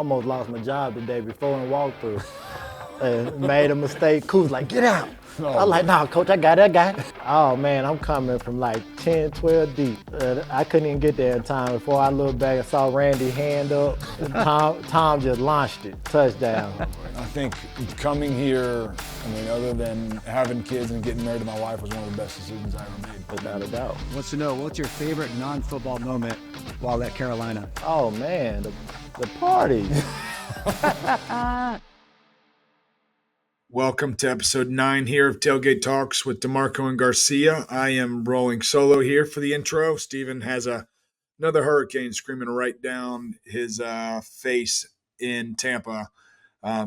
almost lost my job the day before in walkthrough. And made a mistake. Coach like, get out. I was like, nah, coach, I got it. Oh man, I'm coming from like 10, 12 deep. I couldn't even get there in time. Before I looked back and saw Randy's hand up, Tom just launched it, touchdown. I think coming here, other than having kids and getting married to my wife was one of the best decisions I ever made. Without a doubt. Wants to know, what's your favorite non-football moment while at Carolina? Oh man, the party. Welcome to episode 9 here of Tailgate Talks with DiMarco and Garcia. I am rolling solo here for the intro. Steven has another hurricane screaming right down his face in Tampa,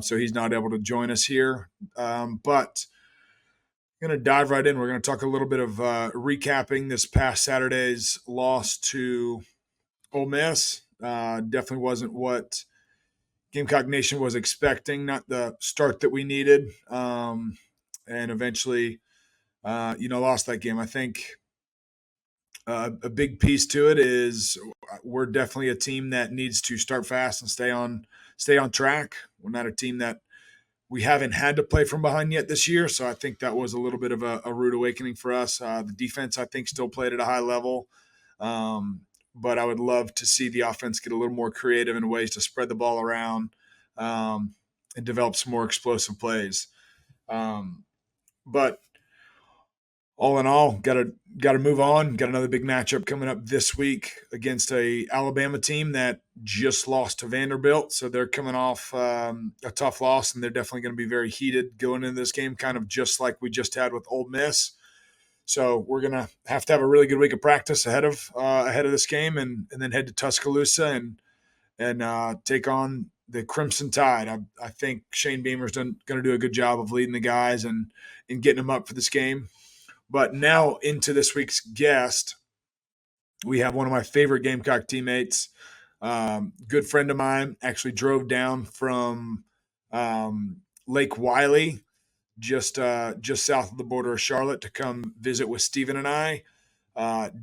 so he's not able to join us here. But I'm going to dive right in. We're going to talk a little bit of recapping this past Saturday's loss to Ole Miss. Definitely wasn't what Gamecock Nation was expecting, not the start that we needed, and eventually, lost that game. I think a big piece to it is we're definitely a team that needs to start fast and stay on track. We're not a team that we haven't had to play from behind yet this year, so I think that was a little bit of a rude awakening for us. The defense, I think, still played at a high level. But I would love to see the offense get a little more creative in ways to spread the ball around and develop some more explosive plays. But all in all, got to move on. Got another big matchup coming up this week against a Alabama team that just lost to Vanderbilt. So they're coming off a tough loss, and they're definitely going to be very heated going into this game, kind of just like we just had with Ole Miss. So we're going to have a really good week of practice ahead of this game, and then head to Tuscaloosa and take on the Crimson Tide. I think Shane Beamer's going to do a good job of leading the guys and getting them up for this game. But now into this week's guest, we have one of my favorite Gamecock teammates, good friend of mine, actually drove down from Lake Wiley, just south of the border of Charlotte, to come visit with Steven and I.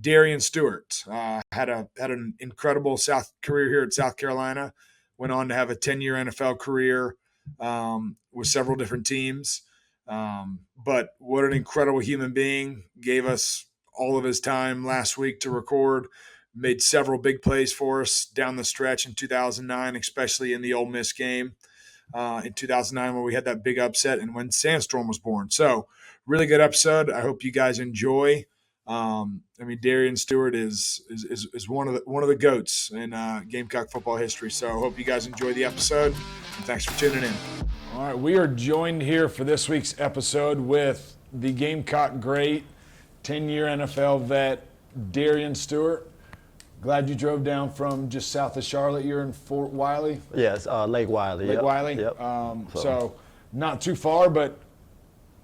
Darian Stewart had an incredible career here at South Carolina, went on to have a 10-year NFL career with several different teams. But what an incredible human being. Gave us all of his time last week to record, made several big plays for us down the stretch in 2009, especially in the Ole Miss game. In 2009 when we had that big upset and when Sandstorm was born. So really good episode. I hope you guys enjoy. Darian Stewart is one of the GOATs in Gamecock football history. So I hope you guys enjoy the episode, and thanks for tuning in. All right, we are joined here for this week's episode with the Gamecock great, 10-year NFL vet, Darian Stewart. Glad you drove down from just south of Charlotte. You're in Fort Wiley? Yes, Lake Wiley. Lake Wiley? Yep. So not too far, but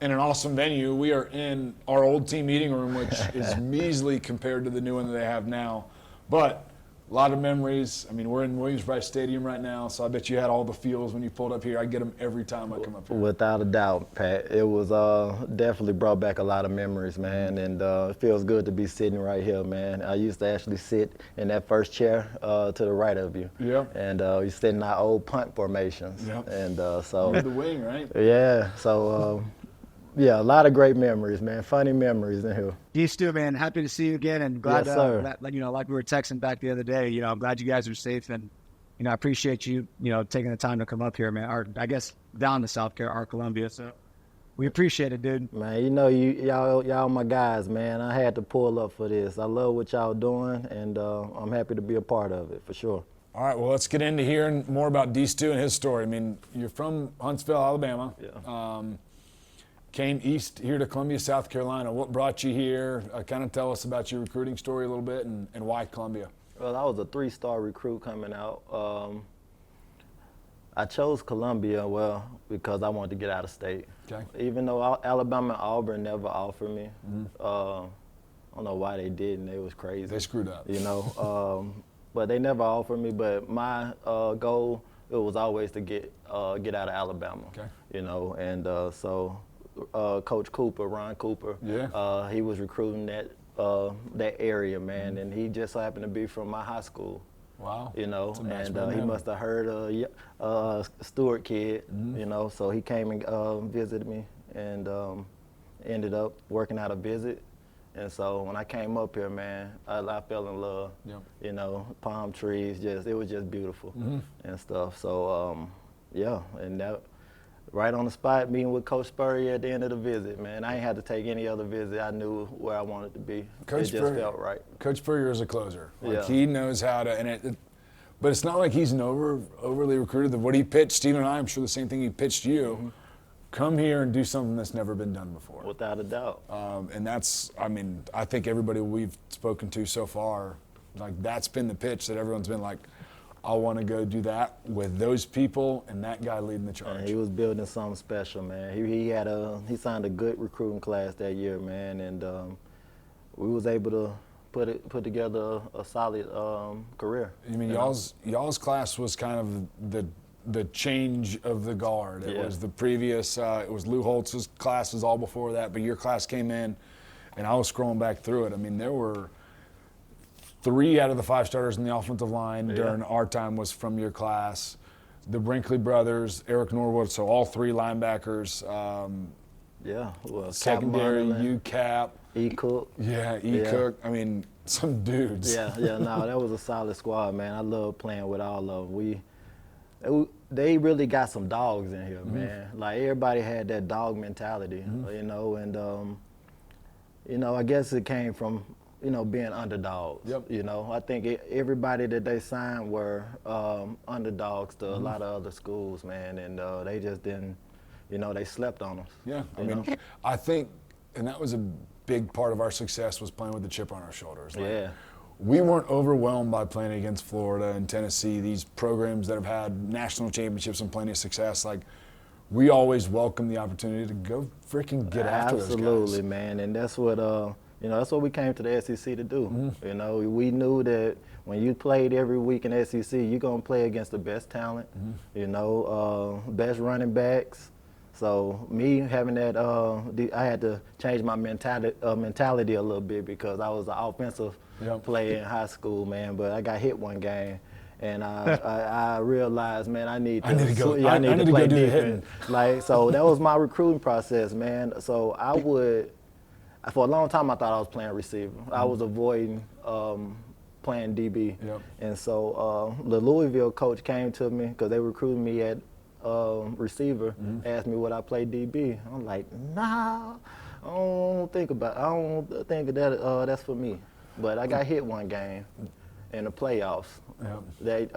in an awesome venue. We are in our old team meeting room, which is measly compared to the new one that they have now. But a lot of memories. We're in Williams-Brice Stadium right now, so I bet you had all the feels when you pulled up here. I get them every time I come up here. Without a doubt, Pat. It was definitely brought back a lot of memories, man, and it feels good to be sitting right here, man. I used to actually sit in that first chair to the right of you. Yep. And you sit in our old punt formations. Yep. And so. You're the wing, right? Yeah. So. Yeah, a lot of great memories, man. Funny memories in here. You, Stu, man, happy to see you again, and glad, yes, sir. like we were texting back the other day, I'm glad you guys are safe, and, I appreciate you, taking the time to come up here, man, or I guess down to South Carolina or Columbia, so we appreciate it, dude. Man, y'all my guys, man. I had to pull up for this. I love what y'all doing, and I'm happy to be a part of it, for sure. All right, well, let's get into hearing more about D-Stu and his story. You're from Huntsville, Alabama. Yeah. Came east here to Columbia, South Carolina. What brought you here? Kind of tell us about your recruiting story a little bit and why Columbia. Well, I was a 3-star recruit coming out. I chose Columbia, because I wanted to get out of state. Okay. Even though Alabama and Auburn never offered me. Mm-hmm. I don't know why they didn't. It was crazy. They screwed up. But they never offered me. But my goal, it was always to get out of Alabama. Okay. So Coach Cooper, Ron Cooper, yeah. He was recruiting that area, man, and he just happened to be from my high school. Wow. You know, That's a match and made in he heaven. must have heard Stewart kid, you know, so he came and visited me and ended up working out a visit. And so when I came up here, man, I fell in love. Yep. You know, palm trees, it was just beautiful and stuff. So, yeah, and that right on the spot, meeting with Coach Spurrier at the end of the visit, man. I ain't had to take any other visit. I knew where I wanted to be. Coach it just Spurrier, felt right. Coach Spurrier is a closer. Like Yeah. he knows how to, but it's not like he's an overly recruited. What he pitched, Steve and I'm sure the same thing he pitched you. Come here and do something that's never been done before. Without a doubt. And that's, I mean, I think everybody we've spoken to so far, like that's been the pitch that everyone's been like, I want to go do that with those people and that guy leading the charge. And he was building something special, man. He signed a good recruiting class that year, man, and we was able to put together a solid career. I mean, y'all's class was kind of the change of the guard. It was the previous, it was Lou Holtz's classes all before that, but your class came in, and I was scrolling back through it. I mean, there were 3 out of the 5 starters in the offensive line during our time was from your class. The Brinkley brothers, Eric Norwood, so all 3 linebackers. Well, Secondary, Cap UCAP. E-Cook. Yeah, E-Cook. I mean, some dudes. No, that was a solid squad, man. I love playing with all of them. They really got some dogs in here, man. Like, everybody had that dog mentality, you know, and, you know, I guess it came from, you know, being underdogs. You know, I think everybody that they signed were underdogs to a lot of other schools, man, and they just didn't, you know, they slept on us. Yeah, I mean, I think, and that was a big part of our success was playing with the chip on our shoulders. Like, we weren't overwhelmed by playing against Florida and Tennessee, these programs that have had national championships and plenty of success. Like, we always welcome the opportunity to go freaking get after those guys. Absolutely, man, and that's what you know, that's what we came to the SEC to do. You know, we knew that when you played every week in SEC, you're gonna play against the best talent. You know, best running backs. So me having that, I had to change my mentality a little bit because I was an offensive player in high school, man. But I got hit one game, and I realized, man, I need to play defense. Like, so that was my recruiting process, man. So for a long time, I thought I was playing receiver. I was avoiding playing DB. And so the Louisville coach came to me because they recruited me at receiver, asked me would I play DB. I'm like, nah, I don't think that that's for me. But I got hit one game in the playoffs. That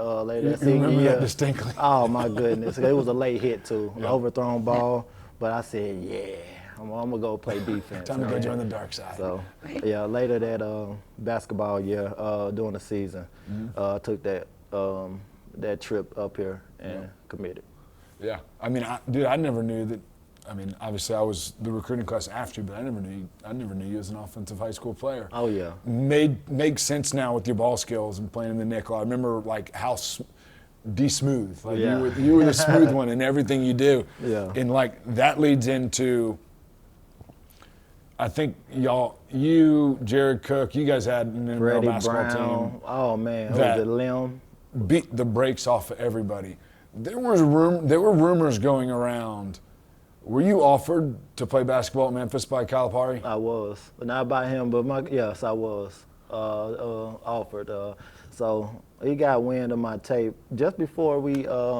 senior year. That distinctly. Oh my goodness, it was a late hit too, an overthrown ball. But I said, I'm gonna go play defense. Time to go join the dark side. So, later that basketball year, during the season, took that trip up here and committed. Yeah, I mean, I never knew that. I mean, obviously I was the recruiting class after you, but I never knew you as an offensive high school player. Oh yeah. Makes sense now with your ball skills and playing in the nickel. I remember like how smooth. Like you were the smooth one in everything you do. Yeah. And like that leads into, I think you, Jared Cook, you guys had an intramural basketball team. Oh man, that was a limb. Beat the brakes off of everybody. There were rumors going around. Were you offered to play basketball at Memphis by Calipari? I was, not by him, but yes, I was offered. So he got wind of my tape just before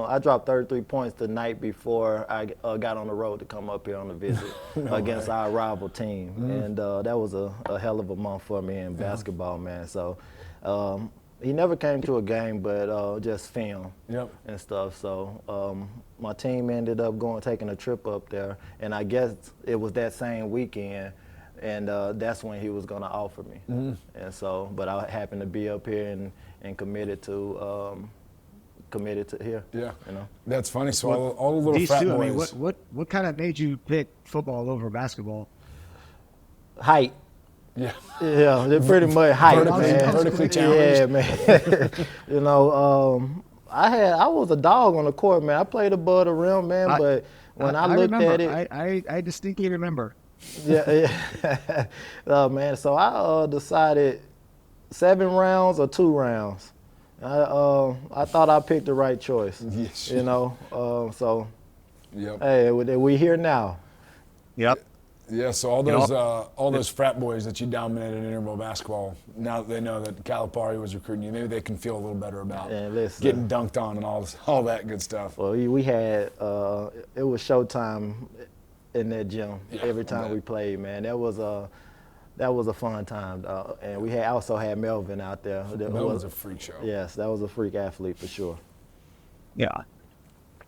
I dropped 33 points the night before I got on the road to come up here on the visit against our rival team. And that was a hell of a month for me in basketball, man. So he never came to a game, but just film and stuff. So my team ended up taking a trip up there, and I guess it was that same weekend, and that's when he was going to offer me. And so, but I happened to be up here and committed to here. Yeah, you know. That's funny. So all the little frat boys. I mean, what kind of made you pick football over basketball? Height. Yeah, they're pretty much height, man. Vertically challenged. Yeah, man. You know, I was a dog on the court, man. I played above the rim, man. But when I looked at it, I distinctly remember. Man. So I decided 7 rounds or 2 rounds, I thought I picked the right choice. Yes. You know, so Yep. hey, we here now. Yep. Yeah, so all those frat boys that you dominated in intramural basketball, now that they know that Calipari was recruiting you, maybe they can feel a little better about getting dunked on and all that good stuff. Well, we had it was showtime in that gym every time we played, man. That was a fun time, and we also had Melvin out there. Melvin's a freak show. Yes, that was a freak athlete for sure. Yeah.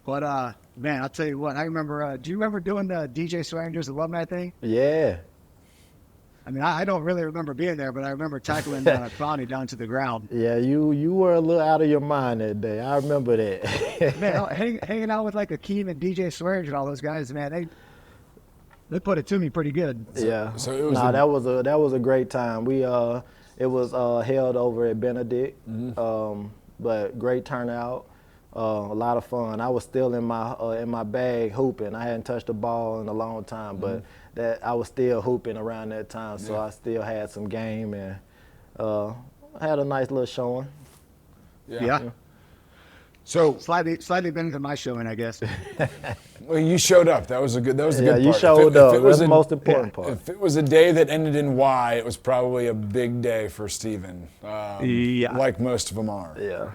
But, man, I'll tell you what, I remember, do you remember doing the DJ Swearinger's alumni thing? Yeah. I mean, I don't really remember being there, but I remember tackling Clowney down to the ground. Yeah, you were a little out of your mind that day. I remember that. Man, hanging out with like Akeem and DJ Swearinger and all those guys, man, they put it to me pretty good. Yeah. So it was that was a great time. We it was held over at Benedict, but great turnout. A lot of fun. I was still in my bag hooping. I hadn't touched the ball in a long time, but that I was still hooping around that time, so I still had some game and had a nice little showing. Yeah. So slightly better than my showing, I guess. well, you showed up. That was a good part. Yeah, you showed up. That's the most important part. If it was a day that ended in Y, it was probably a big day for Steven. Like most of them are. Yeah.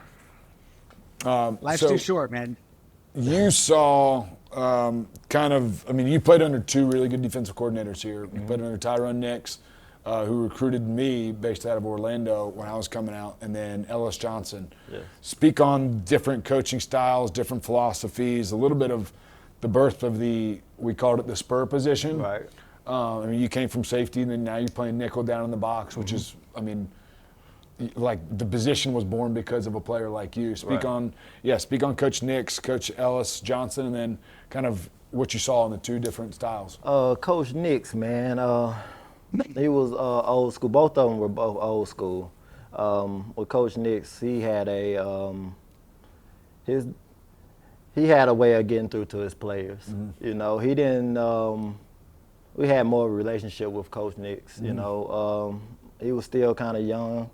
Life's too short, man. You saw you played under two really good defensive coordinators here. You played under Tyrone Nix, who recruited me based out of Orlando when I was coming out, and then Ellis Johnson. Yeah. Speak on different coaching styles, different philosophies, a little bit of the birth of we called it the spur position. Right. You came from safety, and then now you're playing nickel down in the box, which is, like the position was born because of a player like you. Speak on Coach Nix, Coach Ellis Johnson, and then kind of what you saw in the two different styles. Coach Nix, man, he was old school. Both of them were both old school. With Coach Nix, he had a way of getting through to his players. You know, he didn't. We had more of a relationship with Coach Nix. You know, he was still kind of young.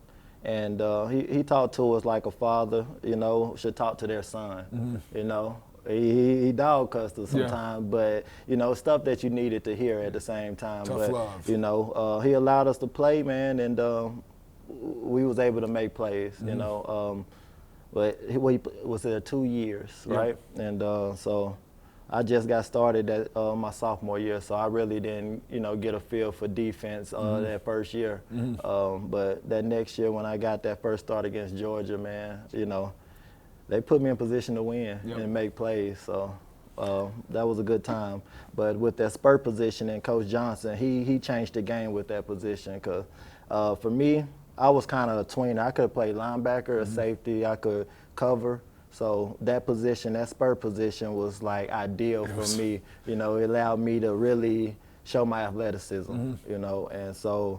And he talked to us like a father, you know, should talk to their son. You know, he dog cussed us sometimes, but, you know, stuff that you needed to hear at the same time. Tough but, love. You know, he allowed us to play, man, and we was able to make plays, you know. But he was there 2 years, right? And so I just got started at my sophomore year, so I really didn't, you know, get a feel for defense that first year. But that next year when I got that first start against Georgia, man, you know, they put me in position to win and make plays. So that was a good time. But with that spur position and Coach Johnson, he changed the game with that position. Because for me, I was kind of a tweener. I could play linebacker or safety. I could cover. So that position, that spur position was like ideal for me. You know, it allowed me to really show my athleticism, you know. And so,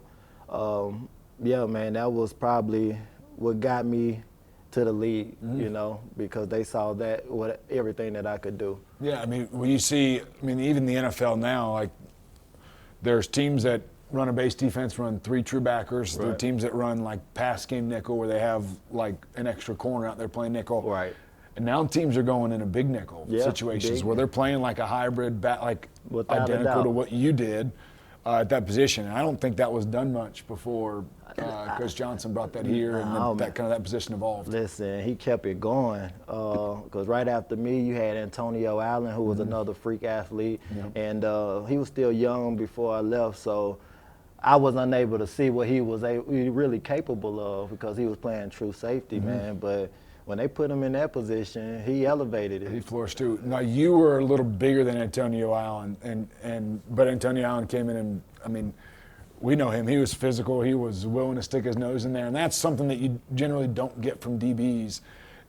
yeah, man, that was probably what got me to the league, you know, because they saw that everything that I could do. Yeah, I mean, when you see, even the NFL now, like there's teams that run a base defense, run three true backers. There are teams that run like pass game nickel where they have like an extra corner out there playing nickel. Right. And now teams are going into big nickel situations where they're playing like a hybrid, Without identical to what you did at that position. And I don't think that was done much before Coach Johnson brought that here and that position evolved. Listen, he kept it going because right after me, you had Antonio Allen, who was another freak athlete, and he was still young before I left, so I was unable to see what he was really capable of because he was playing true safety, man. But when they put him in that position, he elevated it. He flourished too. Now you were a little bigger than Antonio Allen, but Antonio Allen came in and we know him. He was physical. He was willing to stick his nose in there, and that's something that you generally don't get from DBs.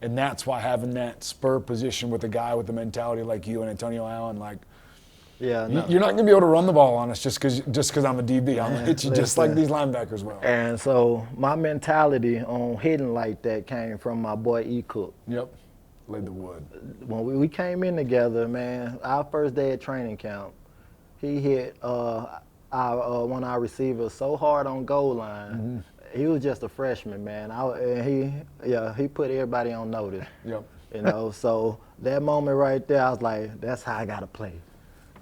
And that's why having that spur position with a guy with a mentality like you and Antonio Allen, you're not going to be able to run the ball on us just because I'm a DB. I'm going to hit you just like these linebackers will. And so my mentality on hitting like that came from my boy E. Cook. Yep, laid the wood. When we came in together, man, our first day at training camp, he hit one of our receivers so hard on goal line, he was just a freshman, man. He put everybody on notice. Yep. You know, so that moment right there, I was like, that's how I got to play.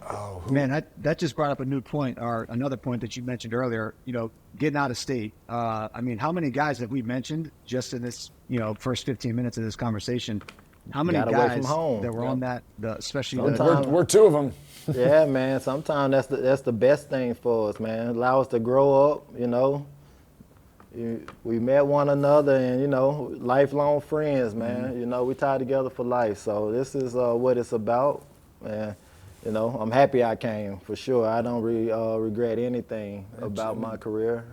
Oh, Man, that just brought up a new point, or another point that you mentioned earlier, you know, getting out of state. I mean, how many guys have we mentioned just in this, you know, first 15 minutes of this conversation? How many Got away from guys home. that were on that, especially we're two of them. Yeah, man. Sometimes that's the best thing for us, man. Allow us to grow up, you know. We met one another and, you know, lifelong friends, man. Mm-hmm. You know, we tied together for life. So this is what it's about. And, you know, I'm happy I came, for sure. I don't really regret anything about my career.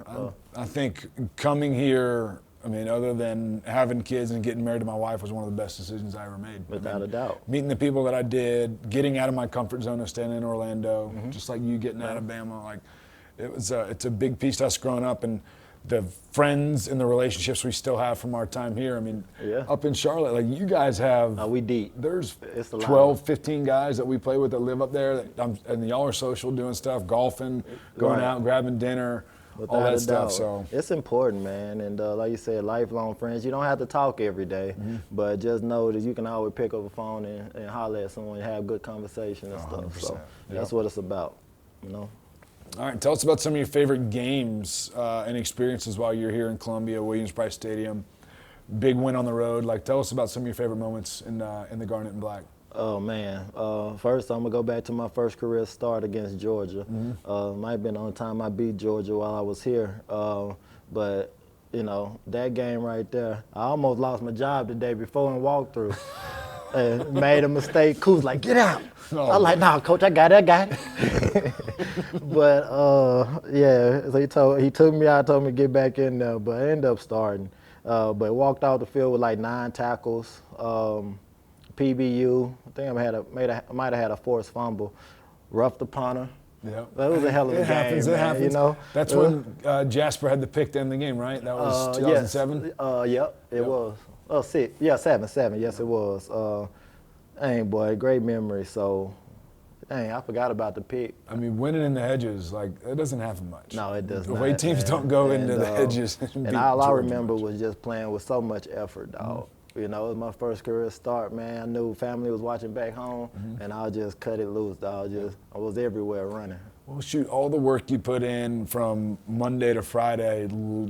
I think coming here, I mean, other than having kids and getting married to my wife, was one of the best decisions I ever made. Without a doubt. Meeting the people that I did, getting out of my comfort zone of staying in Orlando, just like you getting out of Bama, like it's a big piece to us growing up, and the friends and the relationships we still have from our time here. I mean, up in Charlotte, like you guys have. We deep. There's It's a lot. 12, 15 guys that we play with that live up there, and y'all are social, doing stuff, golfing, going out, grabbing dinner. Without all that a stuff. doubt. So it's important, man. And like you said, lifelong friends. You don't have to talk every day, but just know that you can always pick up a phone and holler at someone and have good conversation and stuff. So that's what it's about, you know. All right, tell us about some of your favorite games and experiences while you're here in Columbia, Williams-Brice Stadium. Big win on the road. Like, tell us about some of your favorite moments in the Garnet and Black. Oh, man. First, I'm going to go back to my first career start against Georgia. Might have been the only time I beat Georgia while I was here. But, you know, that game right there, I almost lost my job the day before in walkthrough. And made a mistake. Coach like, get out. I was like, nah, coach, I got it. But, yeah, so he took me out, told me to get back in there, but I ended up starting. But walked out the field with like 9 tackles. PBU. I think I might have had a forced fumble. Roughed the punter. Yeah, that was a hell of a game. Happens, man, it happens. You know, that's when Jasper had the pick to end the game, right? That was 2007. Yep, it was. Oh, 6. Yeah, 7. Yes, it was. Dang, boy, great memory. So, dang, I forgot about the pick. I mean, winning in the hedges, like, it doesn't happen much. No, it does not. The way teams don't go into the hedges. And all I remember was just playing with so much effort, dog. You know, it was my first career start, man. I knew family was watching back home, and I just cut it loose, dog. I was everywhere running. Well, shoot, all the work you put in from Monday to Friday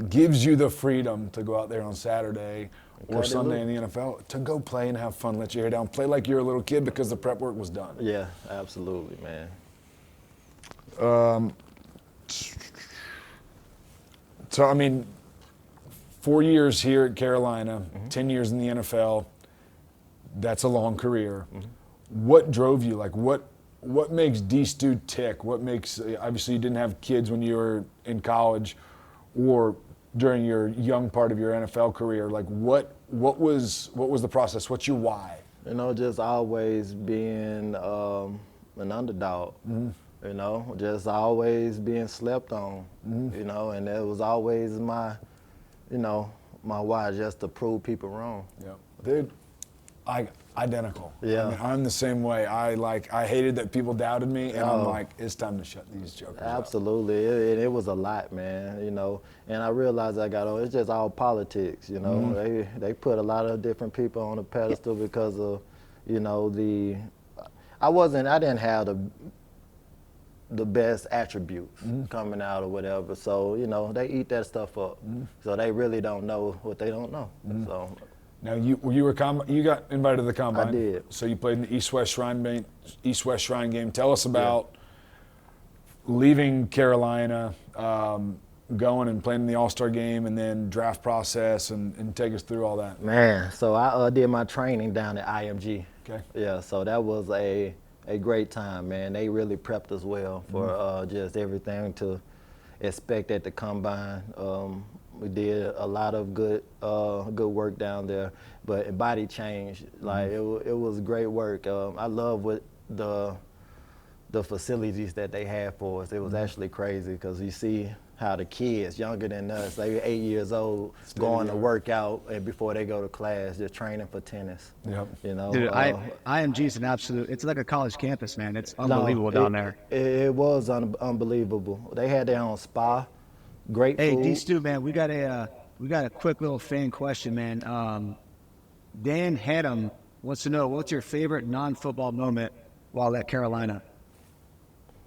gives you the freedom to go out there on Saturday or Sunday in the NFL to go play and have fun, let your hair down, play like you're a little kid because the prep work was done. Yeah, absolutely, man. So, I mean, 4 years here at Carolina, 10 years in the NFL, that's a long career. What drove you? Like, what makes D-Stu tick? What makes, obviously you didn't have kids when you were in college or during your young part of your NFL career. Like, what was the process? What's your why? You know, just always being an underdog. You know, just always being slept on. You know, and it was always my why, just to prove people wrong. Yeah, dude, identical. Yeah, I mean, I'm the same way. I hated that people doubted me, and I'm like, it's time to shut these jokers up. Absolutely, it was a lot, man. You know, and I realized it's just all politics. You know, they put a lot of different people on a pedestal because of, you know, I didn't have the best attributes coming out or whatever. So, you know, they eat that stuff up. So they really don't know what they don't know. So now you got invited to the combine. I did. So you played in the East-West Shrine game. Tell us about leaving Carolina, going and playing in the All-Star game, and then draft process, and take us through all that. Man, so I did my training down at IMG. Okay. Yeah, so that was a great time, man. They really prepped us well for just everything to expect at the combine. We did a lot of good work down there, but body change, like it was great work. I love what the facilities that they had for us. It was actually crazy because you see how the kids younger than us, they were 8 years old, going to work out and before they go to class, just training for tennis. Yep. You know, Dude, IMG is an absolute. It's like a college campus, man. It's unbelievable down there. It was unbelievable. They had their own spa. great Hey, food. D Stu, man, we got a quick little fan question, man. Dan Haddam wants to know, what's your favorite non-football moment while at Carolina?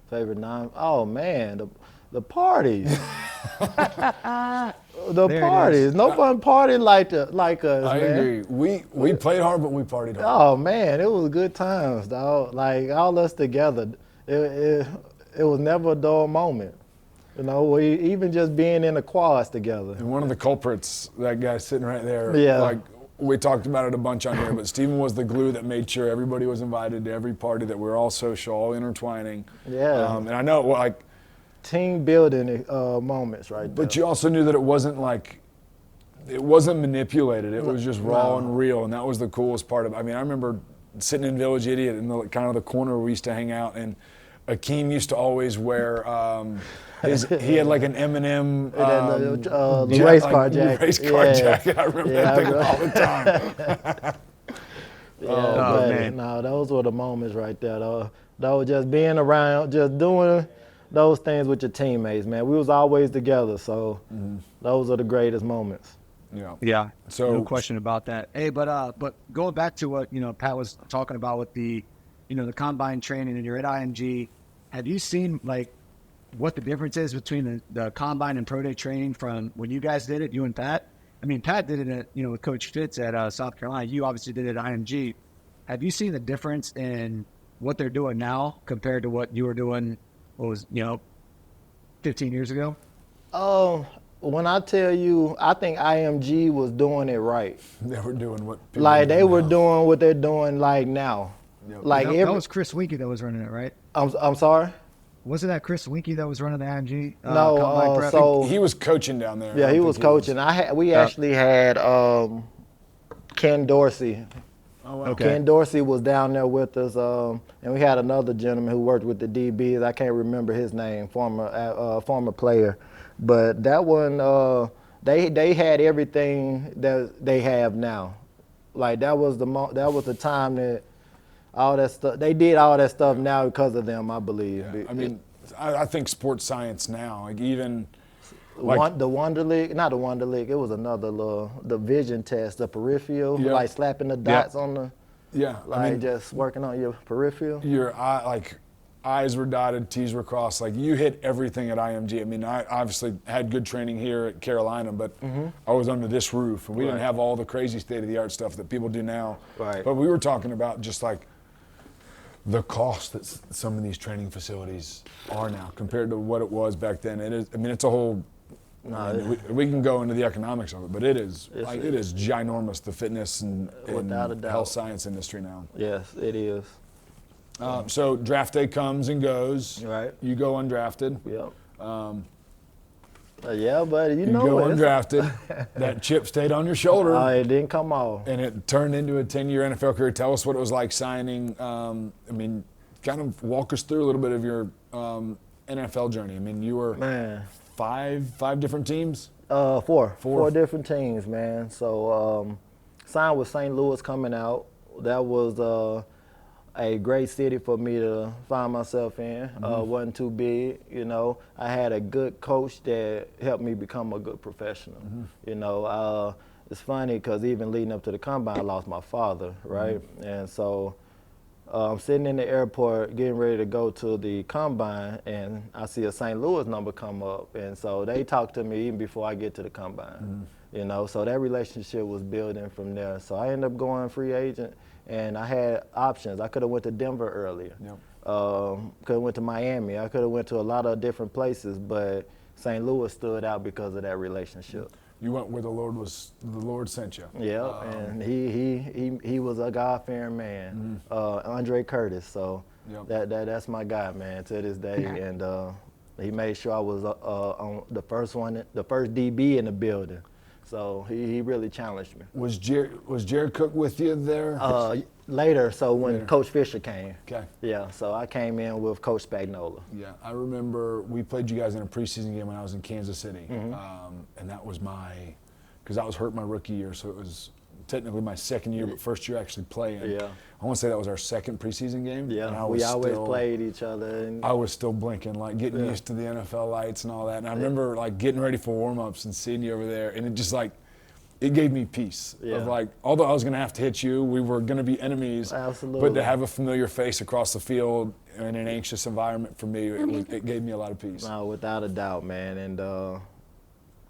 Favorite non? Oh man, the parties. The There it parties. is. Nobody party like us, I man. agree. We played hard, but we partied hard. Oh man, it was good times, dog. Like all us together. It was never a dull moment. You know, we even just being in the quads together. And one of the culprits, that guy sitting right there, Yeah. like we talked about it a bunch on here, but Steven was the glue that made sure everybody was invited to every party, that we were all social, all intertwining. Yeah. And I know, like, Team building moments right there. but you also knew that it wasn't manipulated. It was just raw No. and real, and that was the coolest part of it. I mean, I remember sitting in Village Idiot in the kind of the corner where we used to hang out, and Akeem used to always wear he had like an M&M the race car jacket. race car Yeah. jacket. I remember that thing all the time. Yeah, man. No, those were the moments right there. Though. Those just being around, just doing those things with your teammates, man. We was always together, so those are the greatest moments. Yeah. Yeah, So- no question about that. Hey, but going back to what Pat was talking about with the the combine training, and you're at IMG, have you seen like what the difference is between the combine and pro day training from when you guys did it, you and Pat? I mean, Pat did it at with Coach Fitz at South Carolina. You obviously did it at IMG. Have you seen the difference in what they're doing now compared to what you were doing? What was 15 years ago? When I tell you, I think IMG was doing it right. They were doing what people Like do they were now. doing what they're doing like now. Yep. Like that every, was Chris Winkie that was running it, right? I'm sorry. Wasn't that Chris Winkie that was running the IMG? No, combine prep? so He was coaching down there. yeah, I he don't was think coaching. We actually had Ken Dorsey. Oh, wow. Okay. Ken Dorsey was down there with us, and we had another gentleman who worked with the DBs. I can't remember his name, former player, but that one they had everything that they have now. Like that was the time that all that stuff they did all that stuff now because of them, I believe. I mean, I think sports science now, like even like The Wonder League, not the Wonder League. It was another the vision test, the peripheral, Yeah. like slapping the dots on the, yeah, like I mean, just working on your peripheral. your eye, like I's were dotted, T's were crossed. Like you hit everything at IMG. I mean, I obviously had good training here at Carolina, but I was under this roof, and we didn't Right. have all the crazy state-of-the-art stuff that people do now. Right. But we were talking about just like the cost that some of these training facilities are now compared to what it was back then. It is. I mean, it's a whole. I mean, we can go into the economics of it, but it is ginormous, the fitness and Without a doubt. health science industry now. Yes, it is. So draft day comes and goes. Right. You go undrafted. Yep. Yeah, buddy, You go it's- undrafted. That chip stayed on your shoulder, it didn't come off. and it turned into a 10-year NFL career. Tell us what it was like signing. I mean, kind of walk us through a little bit of your NFL journey. I mean, you were Man. five different teams. Four different teams, man. So signed with St. Louis coming out. That was a great city for me to find myself in. Wasn't too big, I had a good coach that helped me become a good professional. It's funny because even leading up to the combine, I lost my father, right? And so I'm sitting in the airport getting ready to go to the combine, and I see a St. Louis number come up. And so they talked to me even before I get to the combine, So that relationship was building from there. So I ended up going free agent, and I had options. I could have went to Denver earlier. Yep. Could have went to Miami. I could have went to a lot of different places, but St. Louis stood out because of that relationship. You went where the Lord sent you. Yeah, and he was a God-fearing man, Andre Curtis. So Yep. that's my guy, man, to this day. And he made sure I was on the first DB in the building. So he really challenged me. Was Jared Cook with you there? Later, so when Later. Coach Fisher came. Okay. Yeah, so I came in with Coach Spagnola. Yeah, I remember we played you guys in a preseason game when I was in Kansas City, Mm-hmm. and that was because I was hurt my rookie year, so it was technically my second year, but first year actually playing. Yeah. I want to say that was our second preseason game. Yeah, we always played each other. And I was still blinking, like getting used to the NFL lights and all that. And I remember like getting ready for warm-ups and seeing you over there, and it just like, it gave me peace. Yeah. Of like, although I was going to have to hit you, we were going to be enemies. Absolutely. But to have a familiar face across the field in an anxious environment for me, it gave me a lot of peace. No, without a doubt, man. And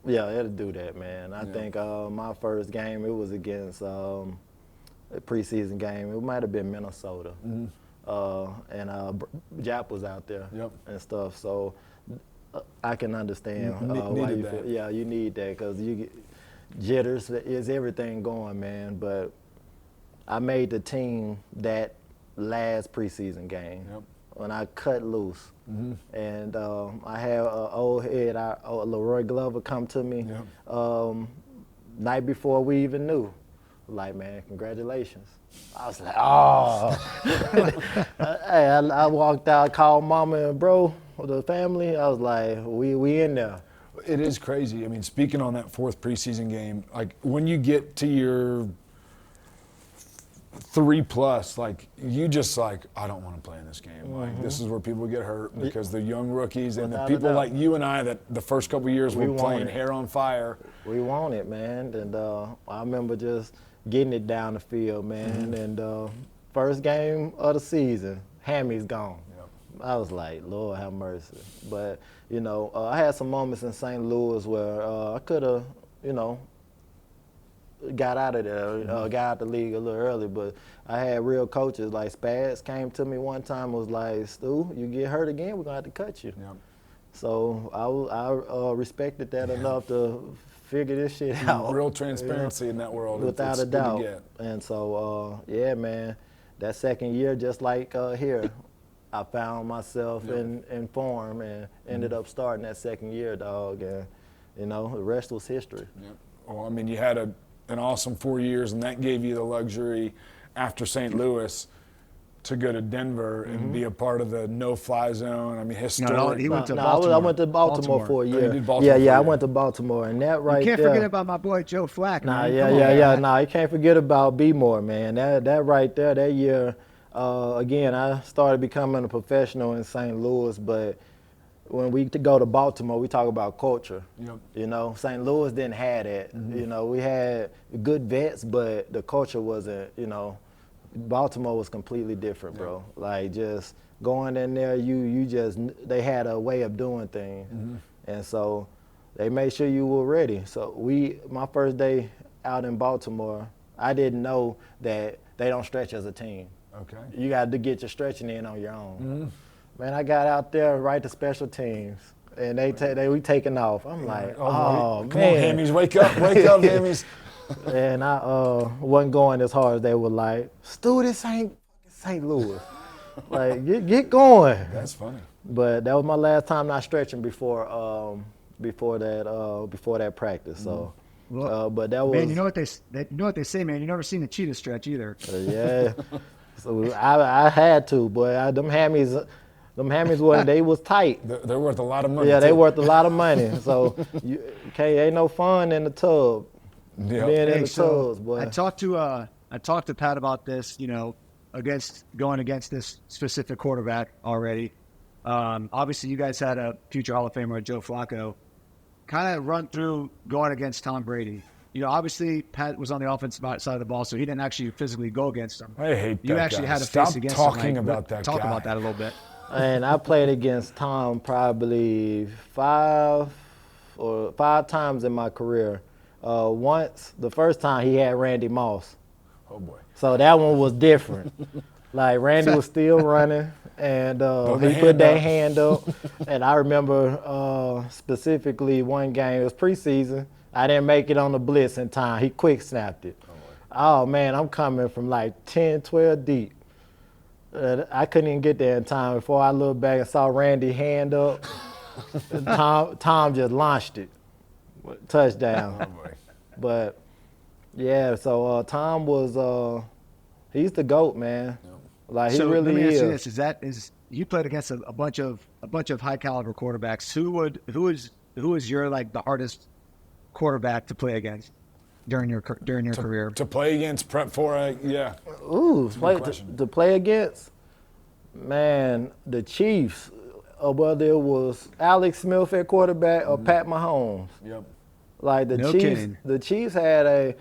yeah, it'll do that, man. I think my first game, it was against a preseason game. It might have been Minnesota. And Jap was out there and stuff. So I can understand why you feel. Yeah, you need that because you get jitters is everything going, man. But I made the team that last preseason game when I cut loose. And I had an old head, Leroy Glover, come to me night before we even knew. Like, man, congratulations. I was like, oh. I walked out, called mama and bro, the family. I was like, we in there. It is crazy. I mean, speaking on that fourth preseason game, like when you get to your 3+, like you just like, I don't want to play in this game. Like this is where people get hurt because they're young rookies and the people like you and I that the first couple of years were playing hair on fire. We want it, man. And I remember just getting it down the field, man. And first game of the season, Hammy's gone. I was like, Lord have mercy. But, you know, I had some moments in St. Louis where I could have, you know, got out of there, got out the league a little early. But I had real coaches like Spads came to me one time and was like, Stu, you get hurt again, we're going to have to cut you. So I respected that enough to figure this shit out. Real transparency in that world. Without a doubt. And so, yeah, man, that second year, just like here, I found myself in form and ended up starting that second year, dog. And, you know, the rest was history. Well, I mean, you had an awesome 4 years, and that gave you the luxury after St. Louis to go to Denver and be a part of the no-fly zone. I mean, historic. No, he went to Baltimore. I went to Baltimore for a year. Oh, you did Baltimore I went to Baltimore, and that right there. You can't forget about my boy Joe Flack. Nah, you can't forget about B-More, man. That right there, that year, again, I started becoming a professional in St. Louis, but when we go to Baltimore, we talk about culture. You know, St. Louis didn't have that. You know, we had good vets, but the culture wasn't, you know, Baltimore was completely different, bro. Like just going in there, they had a way of doing things. And so they made sure you were ready. So my first day out in Baltimore, I didn't know that they don't stretch as a team. You got to get your stretching in on your own. Man, I got out there right to special teams, and we taking off. I'm like, oh man. Come on, Hammies, wake up, Hammies. And I wasn't going as hard as they were like, Stu, this ain't St. Louis. Like, get going. That's funny. But that was my last time not stretching before that practice. So, but that was. Man, you know what they say, man. You never seen a cheetah stretch either. Yeah. So I had to, boy. Them hammies they was tight. They're worth a lot of money. Yeah, they worth a lot of money. So ain't no fun in the tub. Yeah. Being in the tubs, boy. I talked to Pat about this, you know, going against this specific quarterback already. Obviously, you guys had a future Hall of Famer, Joe Flacco. Kind of run through going against Tom Brady. You know, obviously, Pat was on the offensive side of the ball, so he didn't actually physically go against him. I hate that You actually guy. had to Stop face against talking him. about that Talk guy. about that a little bit. And I played against Tom probably five times in my career. Once, the first time, he had Randy Moss. Oh, boy. So that one was different. Like, Randy was still running, and he put that hand up. And I remember specifically one game, it was preseason. I didn't make it on the blitz in time. He quick snapped it. Oh, man, I'm coming from like 10, 12 deep. I couldn't even get there in time. Before I looked back and saw Randy hand up, Tom just launched it. Touchdown. Oh, boy. But, yeah, so Tom was he's the GOAT, man. Like, he really let me is. ask you this: you played against a bunch of high caliber quarterbacks. Who is your like the hardest quarterback to play against? during your career? To play against, prep for, yeah. Ooh, question. to play against, man, the Chiefs, whether it was Alex Smith at quarterback or Pat Mahomes. Yep. Like No kidding. The Chiefs had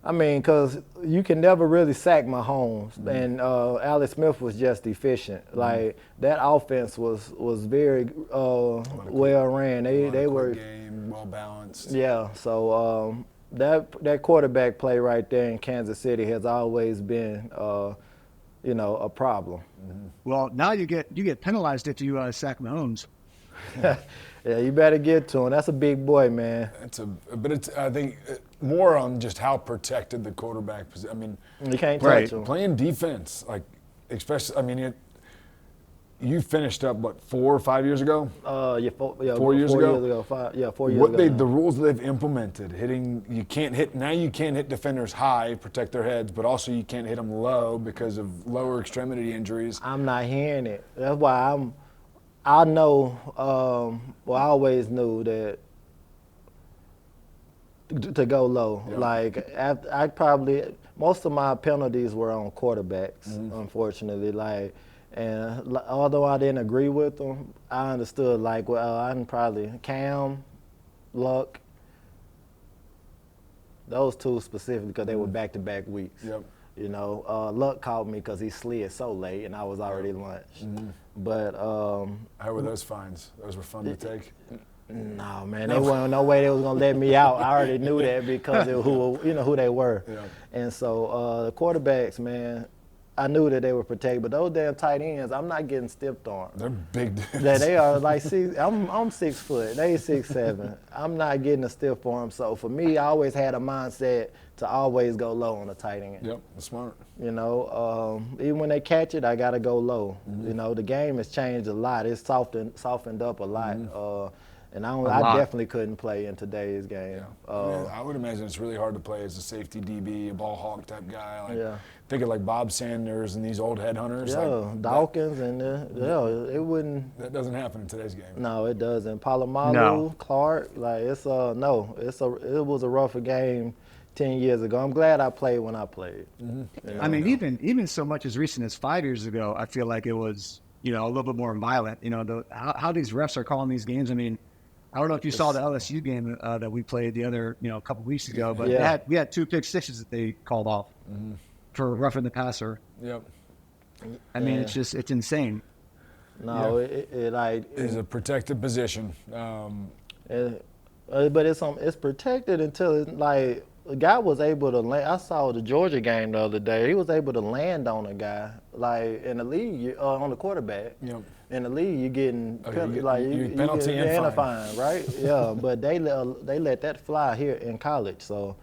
because you can never really sack Mahomes, and Alex Smith was just efficient. Like that offense was very well ran. They were game, well balanced. Yeah. So that quarterback play right there in Kansas City has always been a problem. Well, now you get penalized if you sack Mahomes. Yeah, you better get to him. That's a big boy, man. I think more on just how protected the quarterback position. I mean, You can't touch him. playing defense, like especially. I mean, you finished up 4 or 5 years ago. 4 years ago. 4 years ago. 4 years ago. The rules they've implemented, you can't hit defenders high, protect their heads, but also you can't hit them low because of lower extremity injuries. I'm not hearing it. That's why I know. I always knew that to go low. Yeah. Like most of my penalties were on quarterbacks, unfortunately. And although I didn't agree with them, I understood. I'm probably Cam, Luck, those two specifically because they were back-to-back weeks. Yep. Luck caught me because he slid so late and I was already lunched. But How were those fines? Those were fun to take. no, man, there wasn't no way they was gonna let me out. I already knew that because of who they were. Yeah. And so the quarterbacks, man, I knew that they were protected, but those damn tight ends, I'm not getting stiffed on. They're big dudes. They are like I'm 6 foot. They 6'7". I'm not getting a stiff arm. So for me, I always had a mindset to always go low on the tight end. Yep, that's smart. Even when they catch it, I gotta go low. The game has changed a lot. It's softened up a lot. And I definitely couldn't play in today's game. I would imagine it's really hard to play as a safety DB, a ball hawk type guy. Think of like Bob Sanders and these old headhunters. Yeah, Dawkins it wouldn't. That doesn't happen in today's game. No, it doesn't. Palomalu, Clark, it was a rougher game 10 years ago. I'm glad I played when I played. I mean, even so much as recent as 5 years ago, I feel like it was a little bit more violent. How these refs are calling these games. I mean, I don't know if you saw the LSU game that we played the other couple weeks ago, but we had 2 pick sixes that they called off for roughing the passer. Yep. I mean, it's insane. No, it's a protected position. But it's protected until a guy was able to land. I saw the Georgia game the other day. He was able to land on a guy in the league on the quarterback. Yep. In the league, you're getting penalty and and fine, right? Yeah, but they let that fly here in college. So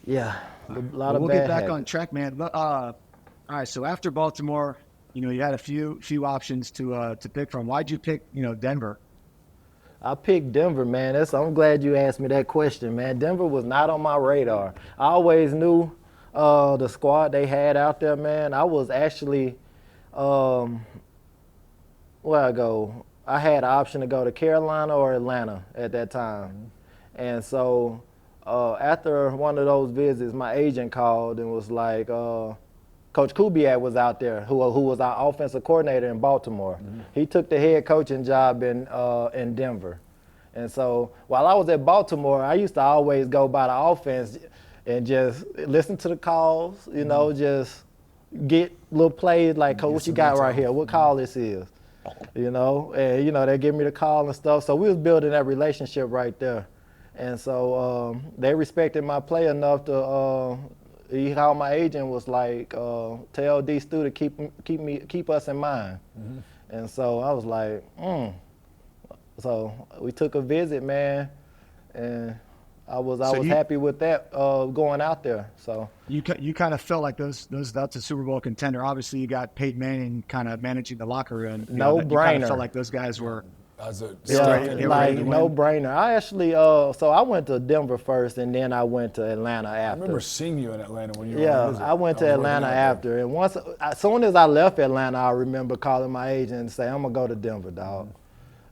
yeah, a lot of we'll bad get back habits. on track, man. All right, so after Baltimore, you had a few options to pick from. Why'd you pick Denver? I picked Denver, man. I'm glad you asked me that question, man. Denver was not on my radar. I always knew the squad they had out there, man. I was actually, I had an option to go to Carolina or Atlanta at that time. And so after one of those visits, my agent called and was like, Coach Kubiak was out there, who was our offensive coordinator in Baltimore. He took the head coaching job in Denver. And so while I was at Baltimore, I used to always go by the offense and just listen to the calls, just get little plays like, Coach, what you got right here? What call this is? And, they give me the call and stuff. So we was building that relationship right there. And so they respected my play enough to he called my agent, was like, tell D. Stu to keep us in mind. And so I was like, So we took a visit, man, and I was happy with that going out there. So you kind of felt like that's a Super Bowl contender. Obviously, you got Peyton Manning kind of managing the locker room. No brainer. You kind of felt like those guys were. No brainer. I actually, so I went to Denver first, and then I went to Atlanta after. I remember seeing you in Atlanta when you were on a visit. I went to Atlanta after, and as soon as I left Atlanta, I remember calling my agent and saying, I'm gonna go to Denver, dog.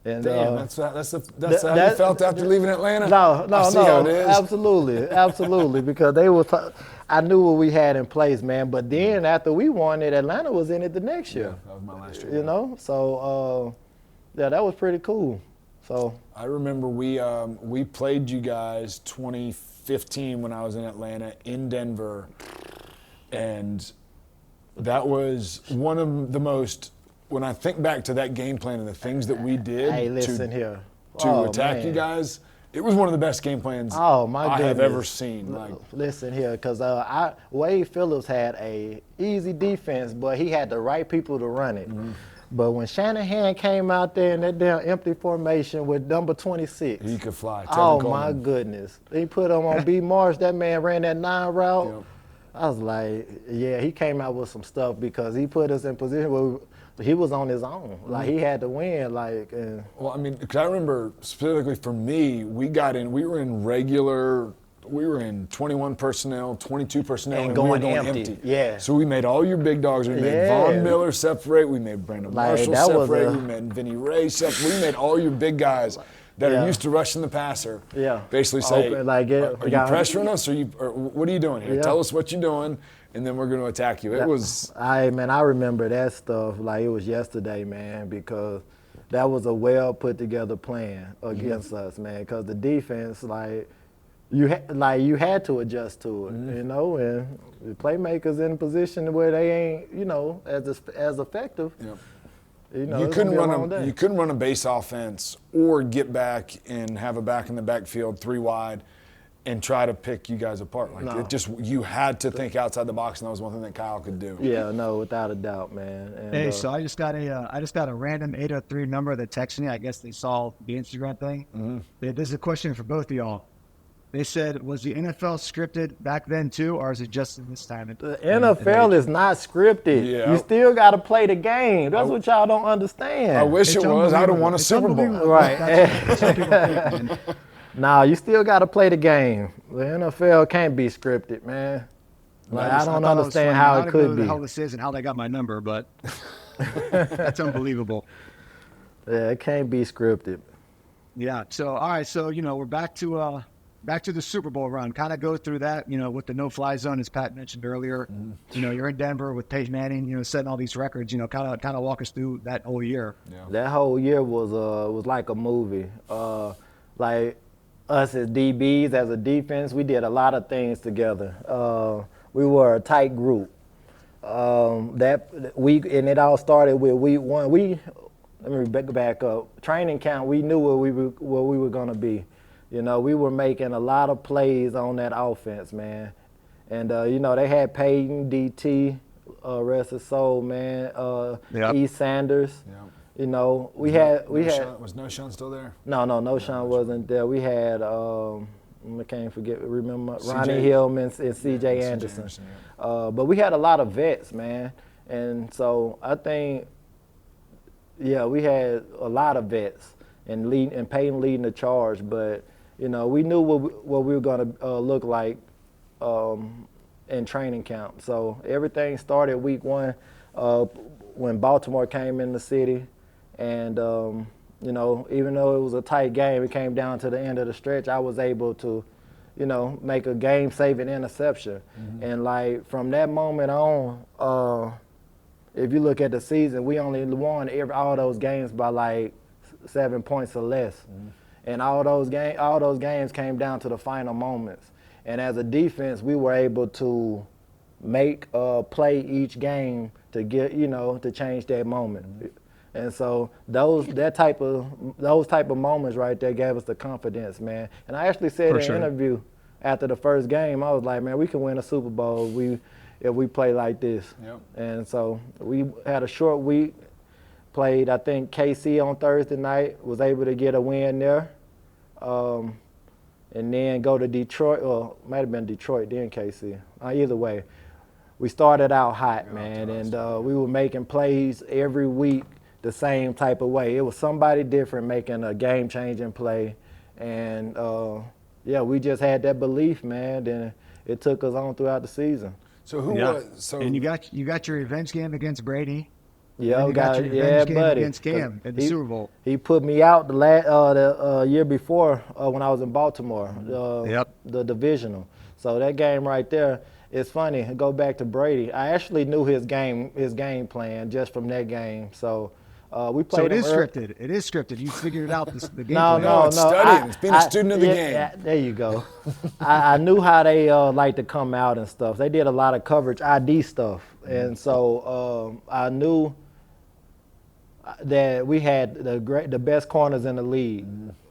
And Damn, that's how you felt after leaving Atlanta? No, I see how it is. absolutely, because they was. I knew what we had in place, man. But then after we won it, Atlanta was in it the next year. Yeah, that was my last year. You know, so yeah, that was pretty cool. So I remember we played you guys 2015 when I was in Atlanta in Denver, and that was one of the most. When I think back to that game plan and the things that we did to attack you guys, it was one of the best game plans I have ever seen. Listen here, because Wade Phillips had a easy defense, but he had the right people to run it. Mm-hmm. But when Shanahan came out there in that damn empty formation with number 26. He could fly. My goodness. He put him on B. Marsh. That man ran that 9 route. Yep. I was like, yeah, he came out with some stuff because he put us in position where he was on his own. Like, he had to win. Well, I mean, because I remember specifically for me, we were in 21 personnel, 22 personnel, and we were going empty. Yeah. So we made all your big dogs. We made Von Miller separate. We made Brandon Marshall separate. We made Vinny Ray separate. We made all your big guys that are used to rushing the passer. Yeah. Basically say, are you pressuring us or what are you doing here? Yeah. Tell us what you're doing, and then we're going to attack you. I remember that stuff like it was yesterday, man, because that was a well put together plan against us, man, because the defense, you had to adjust to it, you know, and the playmakers in a position where they ain't, you know, as effective. Yep. You know, you couldn't run a base offense or get back and have a back in the backfield 3 wide and try to pick you guys apart. You had to think outside the box, and that was one thing that Kyle could do. Yeah, no, without a doubt, man. And, so I just got a random 803 number that texted me. I guess they saw the Instagram thing. Mm-hmm. This is a question for both of y'all. They said, was the NFL scripted back then too, or is it just in this time? The NFL is not scripted. Yeah. You still got to play the game. That's what y'all don't understand. I wish it was. I would have won a Super Bowl. Right. Nah, you still got to play the game. The NFL can't be scripted, man. I don't understand how it could be. How this is and how they got my number, but that's unbelievable. Yeah, it can't be scripted. Yeah. So, all right. So, you know, we're back to the Super Bowl run. Kind of go through that, you know, with the no-fly zone, as Pat mentioned earlier. Mm-hmm. You know, you're in Denver with Peyton Manning, you know, setting all these records. You know, kind of walk us through that whole year. Yeah. That whole year was like a movie. Like us as DBs, as a defense, we did a lot of things together. We were a tight group. That week, and it all started with week 1. Let me back up. Training camp, we knew where we were going to be. You know, we were making a lot of plays on that offense, man. And, you know, they had Peyton, DT, rest his soul, man, E. Sanders. Yep. You know, we had. Was No Sean still there? No Sean wasn't there. We had, I can't remember, Ronnie Hillman and C.J. Anderson. Yeah. But we had a lot of vets, man. And so I think, we had a lot of vets and Peyton leading the charge. But, you know, we knew what we were going to look like in training camp. So everything started week 1 when Baltimore came in the city. And, you know, even though it was a tight game, it came down to the end of the stretch, I was able to, you know, make a game-saving interception. Mm-hmm. And, like, from that moment on, if you look at the season, we only won all those games by, like, 7 points or less. Mm-hmm. And all those games came down to the final moments. And as a defense, we were able to make play each game to get, you know, to change that moment. Mm-hmm. And so those type of moments right there gave us the confidence, man. And I actually said in an interview after the first game, I was like, man, we can win a Super Bowl if we play like this. Yep. And so we had a short week, played, I think, KC on Thursday night, was able to get a win there. And then go to Detroit, or might have been Detroit, then KC. Either way, we started out hot, man, and we were making plays every week the same type of way. It was somebody different making a game-changing play. And, we just had that belief, man, and it took us on throughout the season. So who was – And you got your revenge game against Brady. Yeah, you got your revenge game against Cam in the Super Bowl. He put me out the year before when I was in Baltimore, the divisional. So that game right there, it's funny. Go back to Brady. I actually knew his game plan just from that game. So we played. So it is scripted. It is scripted. You figured out the game No, plan. no, it's studying. It's being a student of the game. Yeah, there you go. I knew how they like to come out and stuff. They did a lot of coverage ID stuff, and so I knew that we had the best corners in the league,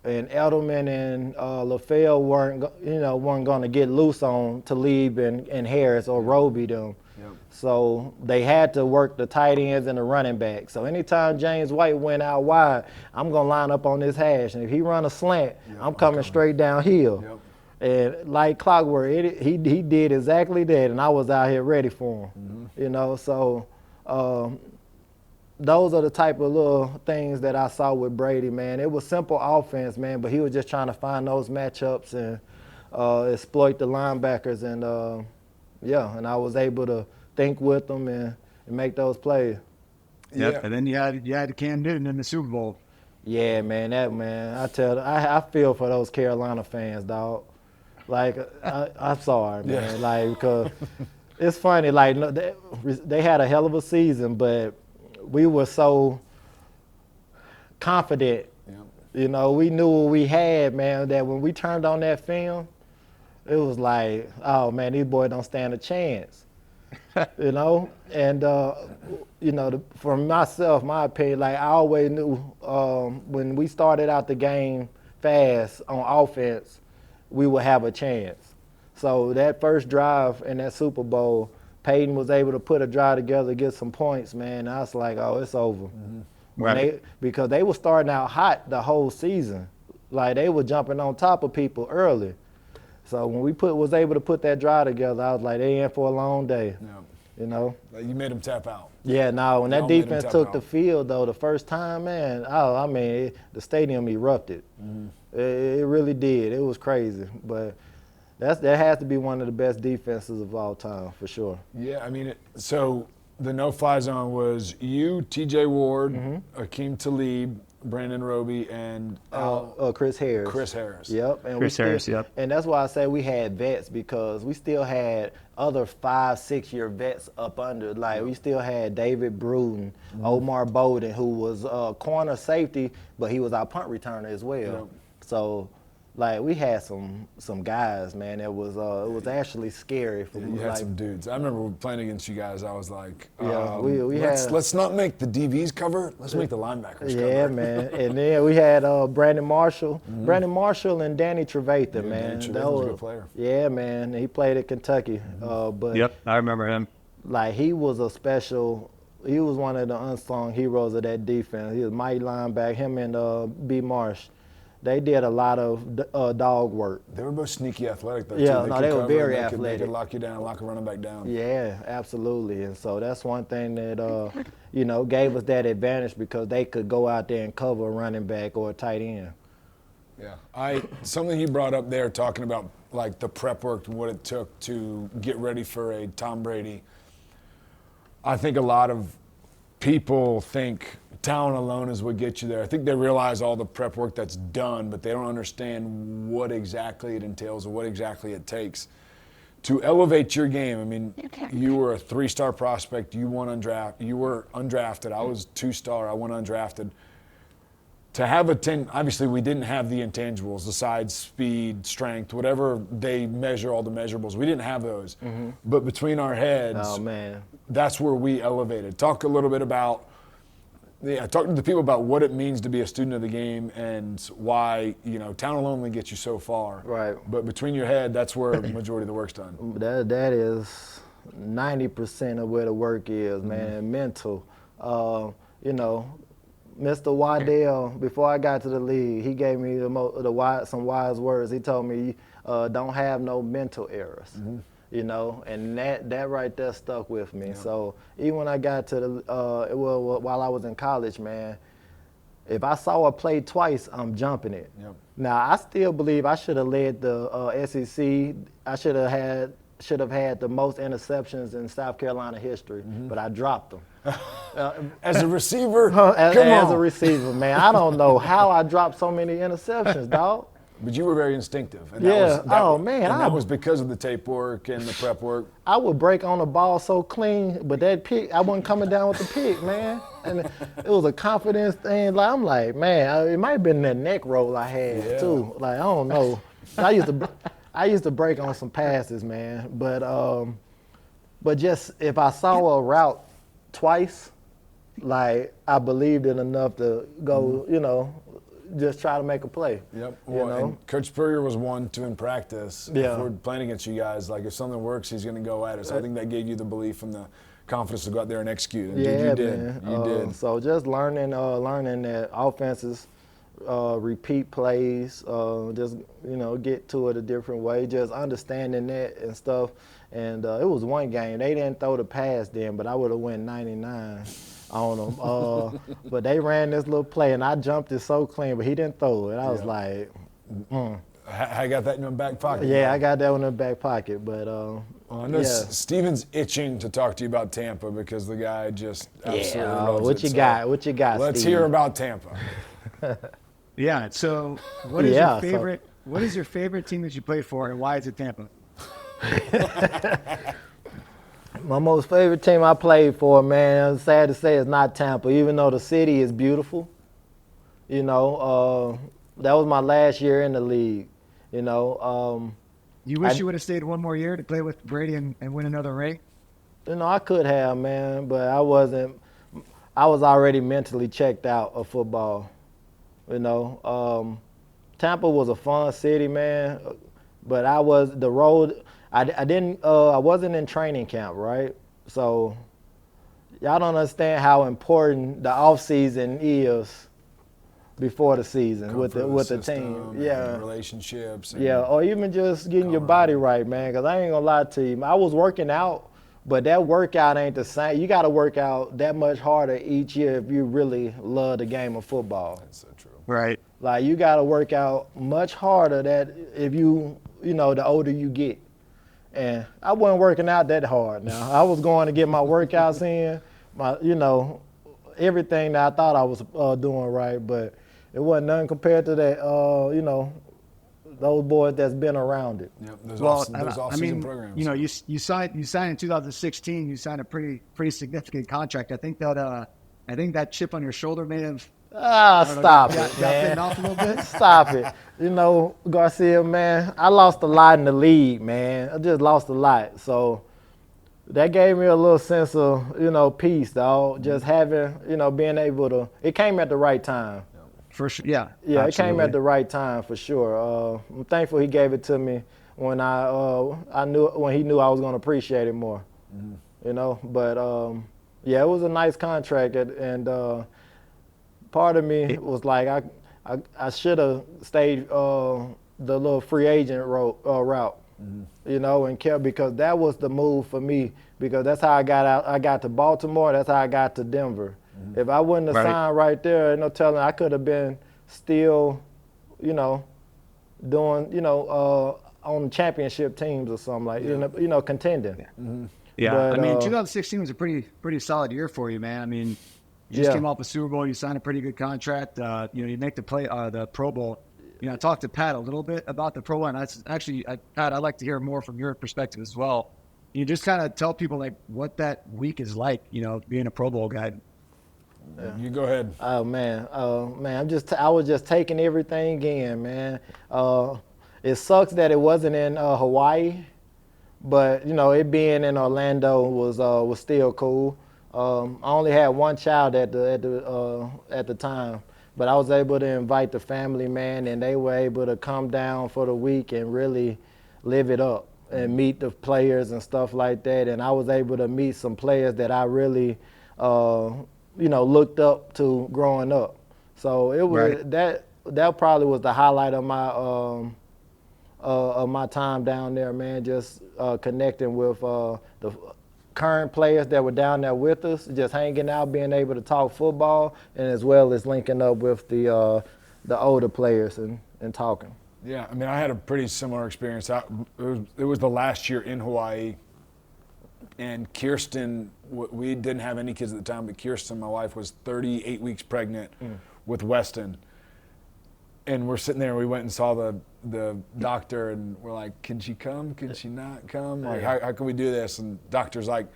and Edelman and LaFell weren't going to get loose on Talib and Harris or Roby them. Yep. So they had to work the tight ends and the running back. So anytime James White went out wide, I'm going to line up on this hash, and if he run a slant, I'm coming straight downhill. Yep. And like clockwork, he did exactly that, and I was out here ready for him. So. Those are the type of little things that I saw with Brady, man. It was simple offense, man, but he was just trying to find those matchups and exploit the linebackers. And, and I was able to think with them and make those plays. Yep. And then you had Cam Newton in the Super Bowl. Yeah, man, I feel for those Carolina fans, dog. Like, I'm sorry, man. Like, because it's funny, like, they had a hell of a season, but we were so confident, we knew what we had, man, that when we turned on that film, it was like, oh, man, these boys don't stand a chance, And, for myself, my opinion, like I always knew when we started out the game fast on offense, we would have a chance. So that first drive in that Super Bowl, Peyton was able to put a drive together, get some points, man. I was like, oh, it's over. Right. Because they were starting out hot the whole season. Like, they were jumping on top of people early. So when we was able to put that drive together, I was like, they in for a long day. Yeah. You made them tap out. Yeah, no, when that defense took the field, though, the first time, man, the stadium erupted. It really did. It was crazy. But that has to be one of the best defenses of all time, for sure. Yeah, so the no-fly zone was you, T.J. Ward, Akeem Talib, Brandon Roby, and Chris Harris. Chris Harris. Yep. And Chris Harris, yep. And that's why I say we had vets, because we still had other 5-6 year vets up under. Like, we still had David Bruton, Omar Bowden, who was corner safety, but he was our punt returner as well. Yep. So, like, we had some guys, man. It was actually scary for me. You had some dudes. I remember playing against you guys. I was like, let's not make the DBs cover. Let's make the linebackers cover. Yeah, man. And then we had Brandon Marshall, and Danny Trevathan, man. Danny Trevathan was a good player. Yeah, man. He played at Kentucky, but yep, I remember him. Like, he was one of the unsung heroes of that defense. He was mighty linebacker. Him and B. Marsh. They did a lot of dog work. They were both sneaky athletic, though, yeah, too. They were very athletic. They could lock you down, lock a running back down. Yeah, absolutely. And so that's one thing that, gave us that advantage, because they could go out there and cover a running back or a tight end. Yeah. Something you brought up there, talking about, like, the prep work and what it took to get ready for a Tom Brady. I think a lot of people think talent alone is what gets you there. I think they realize all the prep work that's done, but they don't understand what exactly it entails or what exactly it takes to elevate your game. You were a 3-star prospect. You were undrafted. I was 2-star. I went undrafted. To have obviously we didn't have the intangibles, the size, speed, strength, whatever they measure, all the measurables. We didn't have those. But between our heads, oh, man, that's where we elevated. Talk a little bit about talk to the people about what it means to be a student of the game and why, talent alone gets you so far. Right. But between your head, that's where the majority of the work's done. That is 90% of where the work is, man. Mental. Mr. Waddell, before I got to the league, he gave me some wise words. He told me, don't have no mental errors. And that right there stuck with me. Yeah. So even when I got to while I was in college, man, if I saw a play twice, I'm jumping it. Yep. Now, I still believe I should have led the SEC. I should have had should have had the most interceptions in South Carolina history, but I dropped them. As a receiver? As a receiver, man. I don't know how I dropped so many interceptions, dog. But you were very instinctive. And Yeah. that was because of the tape work and the prep work. I would break on the ball so clean, but that pick, I wasn't coming down with the pick, man. And it was a confidence thing. Like, I'm like, man, it might have been that neck roll I had too. Like, I don't know. I used to break on some passes, man. But just if I saw a route twice, like I believed it enough to go, just try to make a play. Yep. Well, and Coach Spurrier was one to in practice. Yeah. If we're playing against you guys, like if something works, he's going to go at it. So I think that gave you the belief and the confidence to go out there and execute. And Yeah, you did. man. You did. So just learning that offenses repeat plays, just get to it a different way, just understanding that and stuff. And it was one game they didn't throw the pass then, but I would have went 99 on them. But they ran this little play and I jumped it so clean, but he didn't throw it. I was like, I got that in my back pocket. yeah, I got that one in the back pocket. But I know Steven's itching to talk to you about Tampa because the guy just absolutely loves what it. you got? What you got? Let's Steve? hear about Tampa. Yeah. So, what is your favorite? What is your favorite team that you play for, and why is it Tampa? My most favorite team I played for, man, it's sad to say, is not Tampa, even though the city is beautiful. That was my last year in the league. You wish you would have stayed one more year to play with Brady and win another ring? I could have, man, but I wasn't. I was already mentally checked out of football. Tampa was a fun city, man, but I wasn't in training camp, right? So y'all don't understand how important the off season is before the season with the team. Yeah, relationships. Or even just getting your body right, man. Because I ain't gonna lie to you, I was working out, but that workout ain't the same. You got to work out that much harder each year if you really love the game of football. That's so true. Right. Like you got to work out much harder that if the older you get. And I wasn't working out that hard now. I was going to get my workouts in, everything that I thought I was doing right, but it wasn't nothing compared to that, those boys that's been around it. Yep, those off-season programs. You signed in 2016. You signed a pretty significant contract. I think that chip on your shoulder may have. Stop it, man. Off a little bit. Stop it. Garcia, man, I lost a lot in the league, man. I just lost a lot. So that gave me a little sense of, peace, dog. Just having, being able to, it came at the right time. For sure, yeah. Yeah, absolutely. It came at the right time for sure. I'm thankful he gave it to me when when he knew I was going to appreciate it more. Mm-hmm. But it was a nice contract, and part of me was like I should have stayed the little free agent route, and kept, because that was the move for me, because that's how I got out. I got to Baltimore. That's how I got to Denver. Mm-hmm. If I wouldn't have signed right there, no telling, I could have been still, doing, on championship teams or something like, contending. Yeah. Mm-hmm. Yeah. But, 2016 was a pretty solid year for you, man. You just came off a Super Bowl. You signed a pretty good contract. You make the Pro Bowl. I talked to Pat a little bit about the Pro Bowl, and Pat, I'd like to hear more from your perspective as well. You just kind of tell people like what that week is like, being a Pro Bowl guy. Yeah. You go ahead. Oh man, I was just taking everything in, man. It sucks that it wasn't in Hawaii, but it being in Orlando was still cool. I only had one child at the time, but I was able to invite the family, man, and they were able to come down for the week and really live it up and meet the players and stuff like that. And I was able to meet some players that I really, looked up to growing up. So it was that probably was the highlight of my time down there, man. Just connecting with the current players that were down there with us, just hanging out, being able to talk football, and as well as linking up with the older players and talking. Yeah, I mean, I had a pretty similar experience. It was the last year in Hawaii, and Kirsten, we didn't have any kids at the time, but Kirsten, my wife, was 38 weeks pregnant with Weston. And we're sitting there, and we went and saw the doctor, and we're like, can she come? Can she not come? Like, how can we do this? And doctor's like,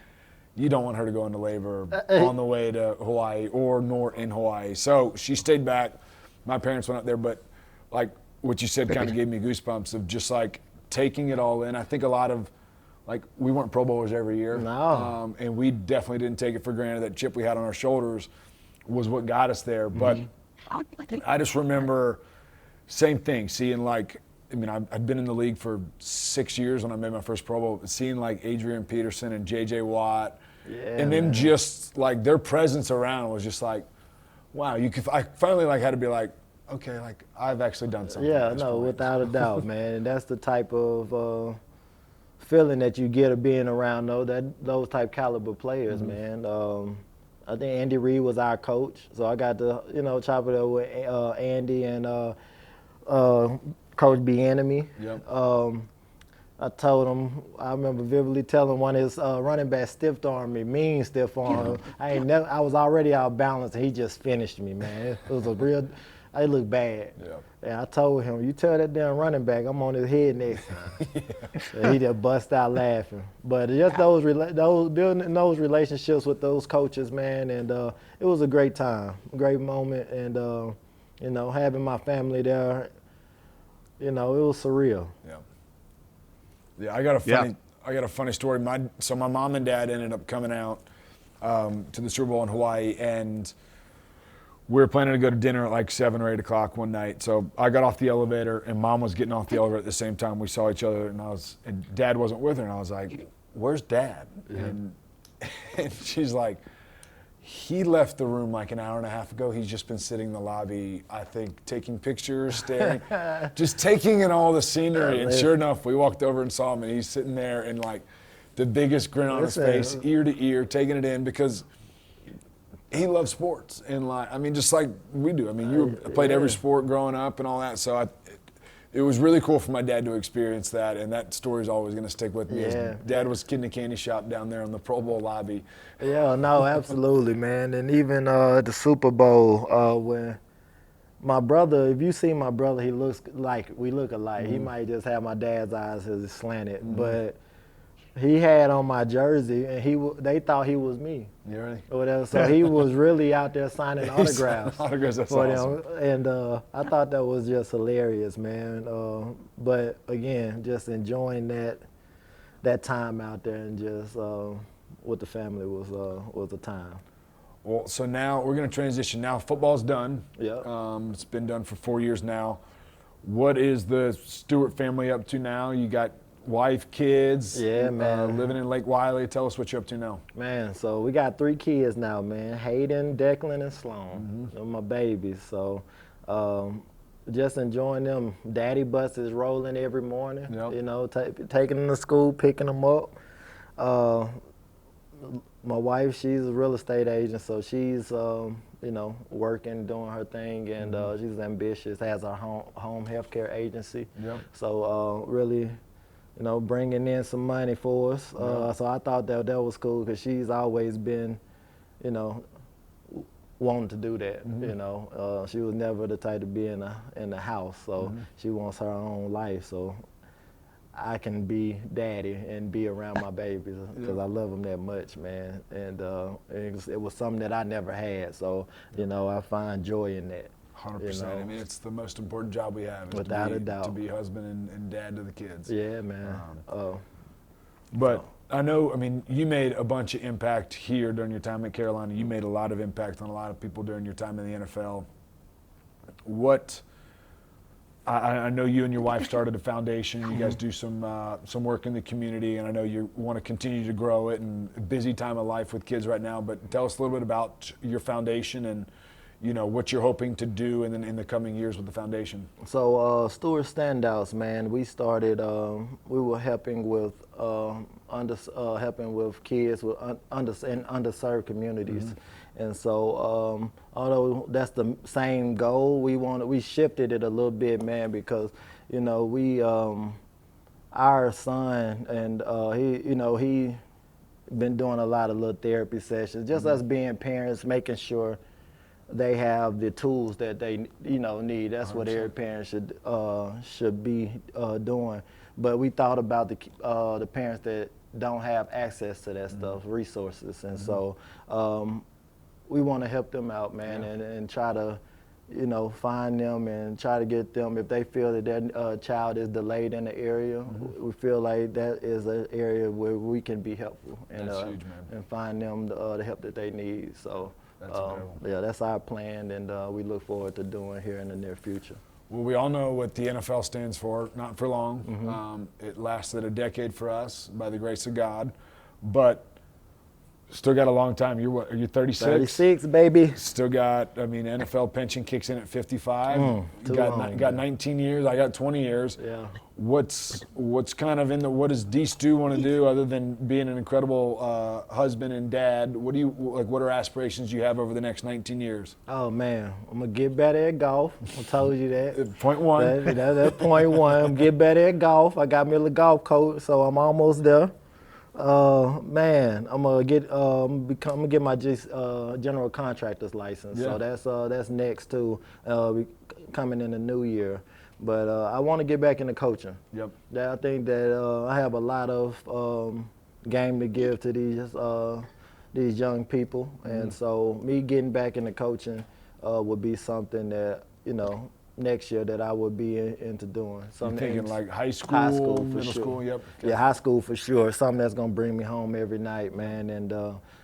you don't want her to go into labor on the way to Hawaii nor in Hawaii. So she stayed back. My parents went up there, but like what you said kind of gave me goosebumps of just like taking it all in. I think a lot of, like, we weren't Pro Bowlers every year. No. And we definitely didn't take it for granted. That chip we had on our shoulders was what got us there. But I just remember, same thing, seeing like, I mean, I'd been in the league for 6 years when I made my first Pro Bowl, seeing like Adrian Peterson and J.J. Watt, and them just like their presence around was just like, wow. I finally like had to be like, okay, like I've actually done something. Yeah, no, without a doubt, man. And that's the type of feeling that you get of being around those type caliber players, man. I think Andy Reid was our coach, so I got to chop it up with Andy and Coach Bieniemy. Yep. I told him, I remember vividly telling one of his running backs stiff armed me, mean stiff arm. I was already out of balance, and he just finished me, man. It was I looked bad. Yeah. And I told him, you tell that damn running back I'm on his head next time. And he just bust out laughing. But just building those relationships with those coaches, man, and it was a great time, great moment, and having my family there, it was surreal. Yeah. Yeah, I got a funny story. My mom and dad ended up coming out to the Super Bowl in Hawaii, and we were planning to go to dinner at like 7 or 8 o'clock one night. So I got off the elevator, and Mom was getting off the elevator at the same time. We saw each other, and Dad wasn't with her, and I was like, "Where's Dad?" And she's like, "He left the room like an hour and a half ago. He's just been sitting in the lobby, I think, taking pictures, staring, just taking in all the scenery." And sure enough, we walked over and saw him, and he's sitting there and like the biggest grin on his face, ear to ear, taking it in, because he loves sports. And like, I mean, just like we do. I mean, you played every sport growing up and all that. So it was really cool for my dad to experience that, and that story is always going to stick with me. Yeah. Dad was in the candy shop down there in the Pro Bowl lobby. Yeah, no, absolutely, man. And even the Super Bowl, when my brother, if you see my brother, we look alike. He might just have my dad's eyes as slanted, but he had on my jersey, and they thought he was me. You ready? Or whatever. So he was really out there signing autographs. That's for awesome. them. And I thought that was just hilarious, man. But again, just enjoying that time out there, and just with the family was a time. Well, so now we're going to transition. Now football's done. Yeah. It's been done for 4 years now. What is the Stewart family up to now? You got wife, kids, yeah, man. Living in Lake Wiley. Tell us what you're up to now. Man, so we got 3 kids now, man. Hayden, Declan, and Sloan. They're my babies. So just enjoying them. Daddy bus is rolling every morning. Yep. Taking them to school, picking them up. My wife, she's a real estate agent, so she's working, doing her thing, and she's ambitious. Has her home healthcare agency. Yep. So really, bringing in some money for us. So I thought that was cool, because she's always been, wanting to do that. She was never the type to be in the house, so she wants her own life. So I can be daddy and be around my babies, because I love them that much, man. And it was something that I never had. So I find joy in that. 100%. I mean, it's the most important job we have. Without a doubt. To be husband and dad to the kids. Yeah, man. But I know, I mean, you made a bunch of impact here during your time at Carolina. You made a lot of impact on a lot of people during your time in the NFL. I know you and your wife started a foundation. You guys do some work in the community, and I know you want to continue to grow it, and a busy time of life with kids right now. But tell us a little bit about your foundation and what you're hoping to do in the coming years with the foundation. So Stewart Standouts, man, we started. We were helping with kids with in underserved communities, and so although that's the same goal, we shifted it a little bit, man, because you know, we our son and he been doing a lot of little therapy sessions. Just us being parents, making sure they have the tools that they need. That's 100%. What every parent should be doing. But we thought about the parents that don't have access to that stuff, resources, and so we want to help them out, man, and try to find them and try to get them, if they feel that their child is delayed in the area, we feel like that is an area where we can be helpful and, huge, man. and find them the help that they need. So that's that's our plan, and we look forward to doing here in the near future. Well, we all know what the NFL stands for, not for long. It lasted a decade for us by the grace of God, but still got a long time. You're what? Are you 36? 36, baby. Still got, NFL pension kicks in at 55. Too got long, got 19 years. I got 20 years. Yeah. What's kind of what does D. Stu want to do other than being an incredible husband and dad? What are aspirations you have over the next 19 years? Oh man, I'm gonna get better at golf. I told you that. Point one. That's point one. Get better at golf. I got me a golf coach, so I'm almost there. Man, I'm gonna get my general contractor's license. Yeah. So that's next too, coming in the new year. But I want to get back into coaching. Yep. I think that I have a lot of game to give to these young people, and so me getting back into coaching would be something that next year that I would be into doing. You're thinking like high school, middle school, yep. Okay. Yeah, high school for sure. Something that's gonna bring me home every night, man, and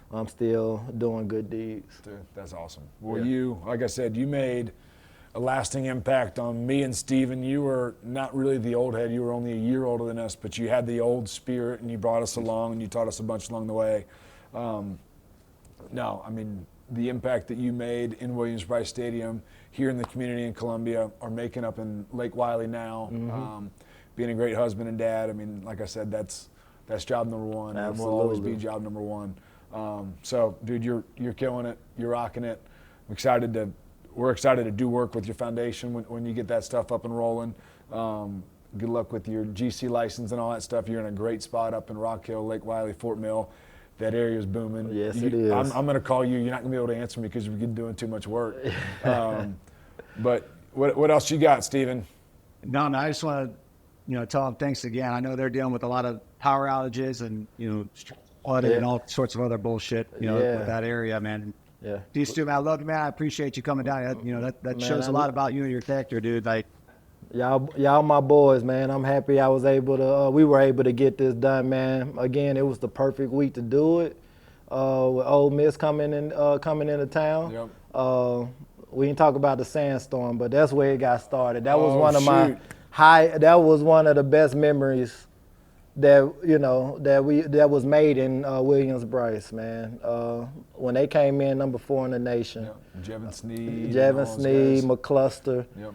I'm still doing good deeds. Dude, that's awesome. Well, you, like I said, you made a lasting impact on me and Steven. You were not really the old head. You were only a year older than us, but you had the old spirit, and you brought us along, and you taught us a bunch along the way. The impact that you made in Williams-Brice Stadium, here in the community in Columbia, are making up in Lake Wiley now. Being a great husband and dad, like I said, that's job number one. Absolutely. And will always be job number one. So, dude, you're killing it. You're rocking it. We're excited to do work with your foundation when you get that stuff up and rolling. Good luck with your GC license and all that stuff. You're in a great spot up in Rock Hill, Lake Wiley, Fort Mill. That area's booming. Yes, it is. I'm going to call you. You're not going to be able to answer me because you're doing too much work. But what else you got, Steven? No, I just want to, tell them thanks again. I know they're dealing with a lot of power outages and, flooding and all sorts of other bullshit, with that area, man. Yeah. D. Stu, man, I love you, man. I appreciate you coming down. That shows a lot about you and your character, dude. Like, Y'all my boys, man. I'm happy I was able to, we were able to get this done, man. Again, it was the perfect week to do it. With Ole Miss coming into town. Yep. We didn't talk about the Sandstorm, but that's where it got started. That was that was one of the best memories that was made in Williams-Brice, man. When they came in number 4 in the nation. Yep. Jevin Sneed, McCluster. Yep.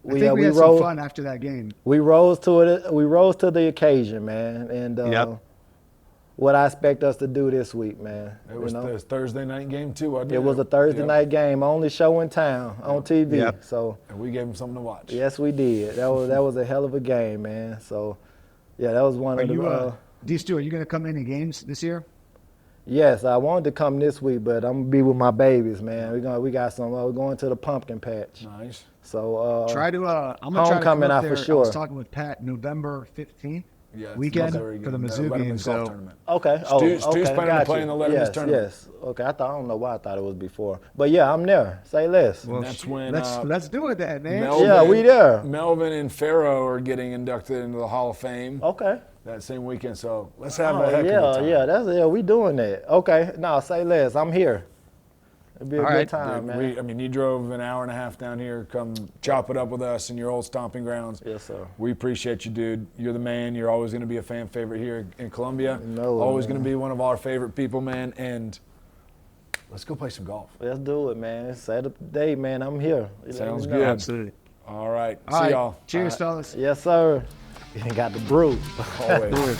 I think we had some fun after that game. We rose to it. We rose to the occasion, man. And what I expect us to do this week, man. It was the Thursday night game too, wasn't it? It was a Thursday night game, only show in town on TV. Yep. So. And we gave them something to watch. Yes, we did. That was a hell of a game, man. So, yeah, that was one of the. D. Stu, are you going to come in any games this year? Yes, I wanted to come this week, but I'm gonna be with my babies, man. We're going to the pumpkin patch. Nice. So I'm gonna homecoming try to out come up there. for sure. I was talking with Pat November 15th. weekend for the Mizzou game. So tournament. Okay. Stu's planning to play in the Letterman's tournament. Yes. Okay. I don't know why I thought it was before, but yeah, I'm there. Say less. Well, that's when let's do it then, man. We there. Melvin and Pharaoh are getting inducted into the Hall of Fame. Okay. That same weekend, so let's have a heck of a time. We doing that. Okay. No, say less. I'm here. It'd be a good time, dude, man. You drove an hour and a half down here, come chop it up with us in your old stomping grounds. Yes, sir. We appreciate you, dude. You're the man. You're always going to be a fan favorite here in Columbia. Always going to be one of our favorite people, man. And let's go play some golf. Let's do it, man. Saturday, man. I'm here. Sounds good. Absolutely. All right. All See right. y'all. Cheers, fellas. Yes, sir. You got the brew. Always.